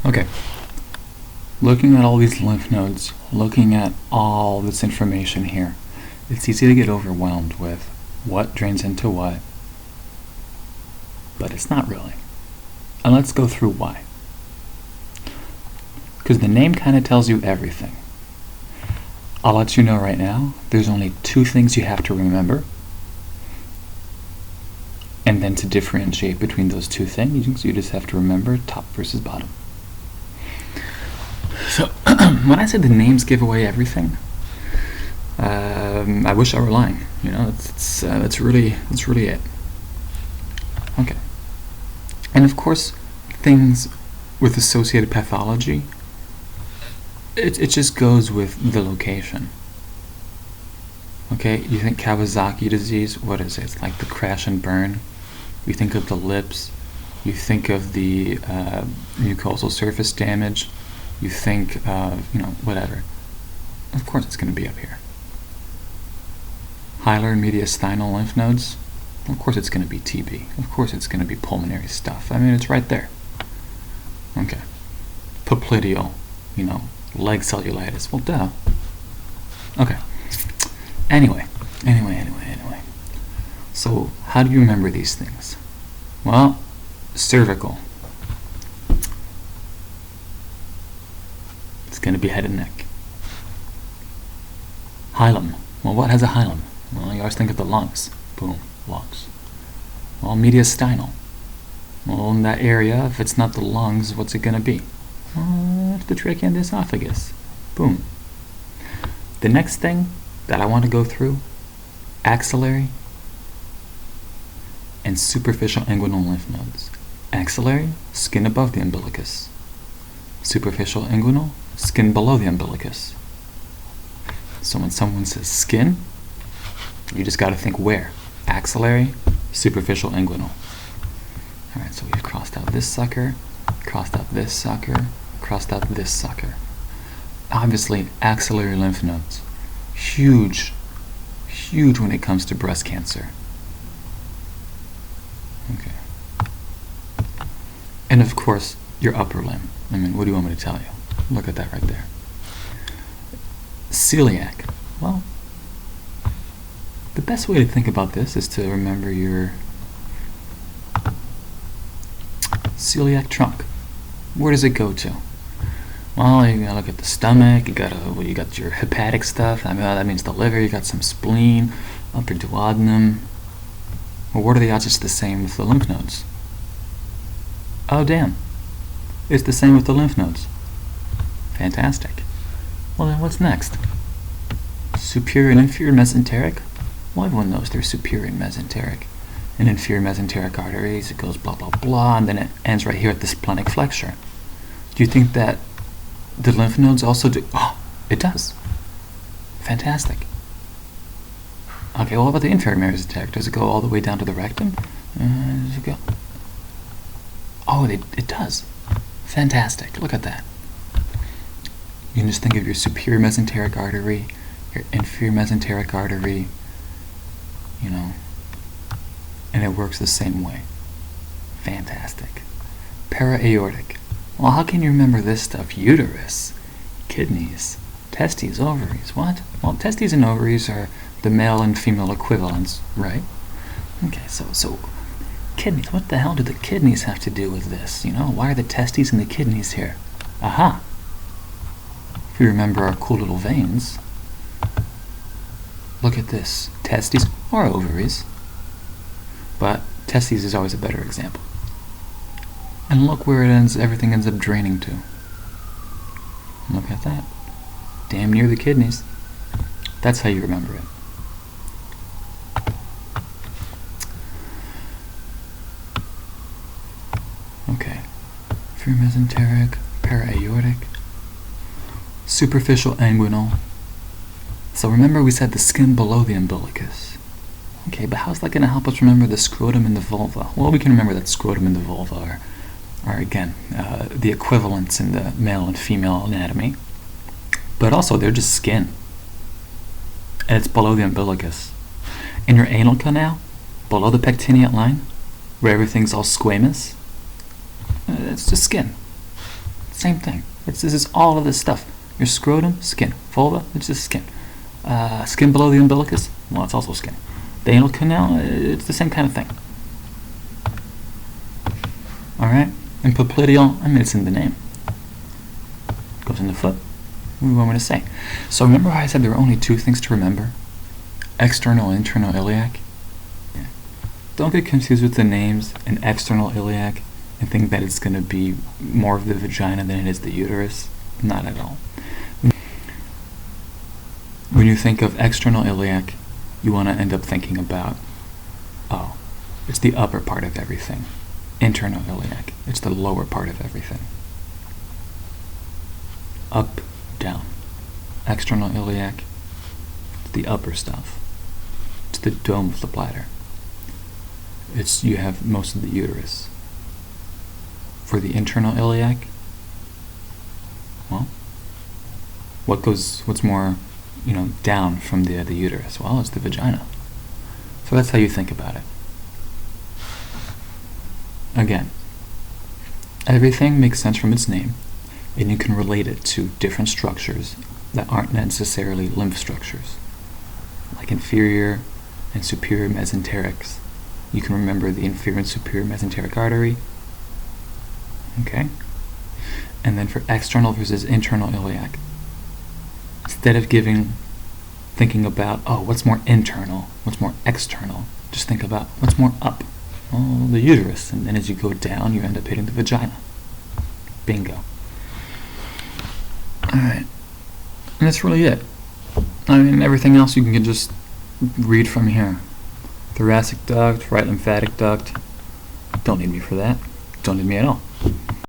Okay, looking at all these lymph nodes, looking at all this information here, it's easy to get overwhelmed with what drains into what, but it's not really. And let's go through why. Because the name kind of tells you everything. I'll let you know right now, there's only two things you have to remember. And then to differentiate between those two things, you just have to remember top versus bottom. So, when I said the names give away everything, I wish I were lying. You know, that's really it. Okay. And of course, things with associated pathology, it just goes with the location. Okay, you think Kawasaki disease, what is it? It's like the crash and burn. You think of the lips, you think of the mucosal surface damage, you think of, whatever. Of course it's going to be up here. Hilar and mediastinal lymph nodes, of course it's going to be TB. Of course it's going to be pulmonary stuff. I mean, it's right there. Okay. Popliteal, leg cellulitis. Well, duh. Okay. Anyway. So, how do you remember these things? Well, cervical. It's going to be head and neck. Hilum. Well, what has a hilum? Well, you always think of the lungs. Boom, lungs. Well, mediastinal. Well, in that area, if it's not the lungs, what's it going to be? Well, it's the trachea and the esophagus. Boom. The next thing that I want to go through, axillary and superficial inguinal lymph nodes. Axillary, skin above the umbilicus. Superficial inguinal, skin below the umbilicus. So when someone says skin, you just got to think where. Axillary, superficial inguinal. Alright, so we've crossed out this sucker, crossed out this sucker, crossed out this sucker. Obviously, axillary lymph nodes. Huge when it comes to breast cancer. Okay. And of course, your upper limb. I mean, what do you want me to tell you? Look at that right there. Celiac. Well, the best way to think about this is to remember your celiac trunk. Where does it go to? Well, you gotta look at the stomach, you got your hepatic stuff, I mean, that means the liver, you got some spleen, upper duodenum. Well, what are the odds it's the same with the lymph nodes? Oh, damn. It's the same with the lymph nodes. Fantastic. Well, then what's next? Superior and inferior mesenteric? Well, everyone knows there's superior and mesenteric. In inferior mesenteric arteries, it goes blah, blah, blah, and then it ends right here at the splenic flexure. Do you think that the lymph nodes also do? Oh, it does. Fantastic. Okay, well, what about the inferior mesenteric? Does it go all the way down to the rectum? Does it go? Oh, it does. Fantastic. Look at that. You can just think of your superior mesenteric artery, your inferior mesenteric artery, and it works the same way. Fantastic. Para-aortic. Well, how can you remember this stuff? Uterus, kidneys, testes, ovaries. What? Well, testes and ovaries are the male and female equivalents, right? Okay, so kidneys. What the hell do the kidneys have to do with this? Why are the testes and the kidneys here? Aha! If you remember our cool little veins, look at this. Testes or ovaries, but testes is always a better example. And look where everything ends up draining to. Look at that. Damn near the kidneys. That's how you remember it. Okay. Inferior mesenteric, para-aortic, superficial inguinal. So remember we said the skin below the umbilicus. Okay, but how's that going to help us remember the scrotum and the vulva? Well, we can remember that scrotum and the vulva are again, the equivalents in the male and female anatomy. But also, they're just skin. And it's below the umbilicus. In your anal canal, below the pectineate line, where everything's all squamous, it's just skin. Same thing. This is all of this stuff. Your scrotum, skin. Vulva, it's just skin. Skin below the umbilicus, well, it's also skin. The anal canal, it's the same kind of thing. Alright? And popliteal, I mean, it's in the name. Goes in the foot. What do you want me to say? So remember how I said there are only two things to remember? External and internal iliac? Yeah. Don't get confused with the names an external iliac and think that it's going to be more of the vagina than it is the uterus. Not at all. When you think of external iliac, you want to end up thinking about, oh, it's the upper part of everything. Internal iliac, it's the lower part of everything. Up, down. External iliac, it's the upper stuff. It's the dome of the bladder. You have most of the uterus. For the internal iliac, well, what's more, down from the uterus? Well, it's the vagina. So that's how you think about it. Again, everything makes sense from its name, and you can relate it to different structures that aren't necessarily lymph structures, like inferior and superior mesenterics. You can remember the inferior and superior mesenteric artery. Okay? And then for external versus internal iliac, instead of thinking about, oh, what's more internal, what's more external, just think about what's more up. Oh, the uterus. And then as you go down, you end up hitting the vagina. Bingo. Alright. And that's really it. I mean, everything else you can just read from here. Thoracic duct, right lymphatic duct. Don't need me for that. Don't need me at all.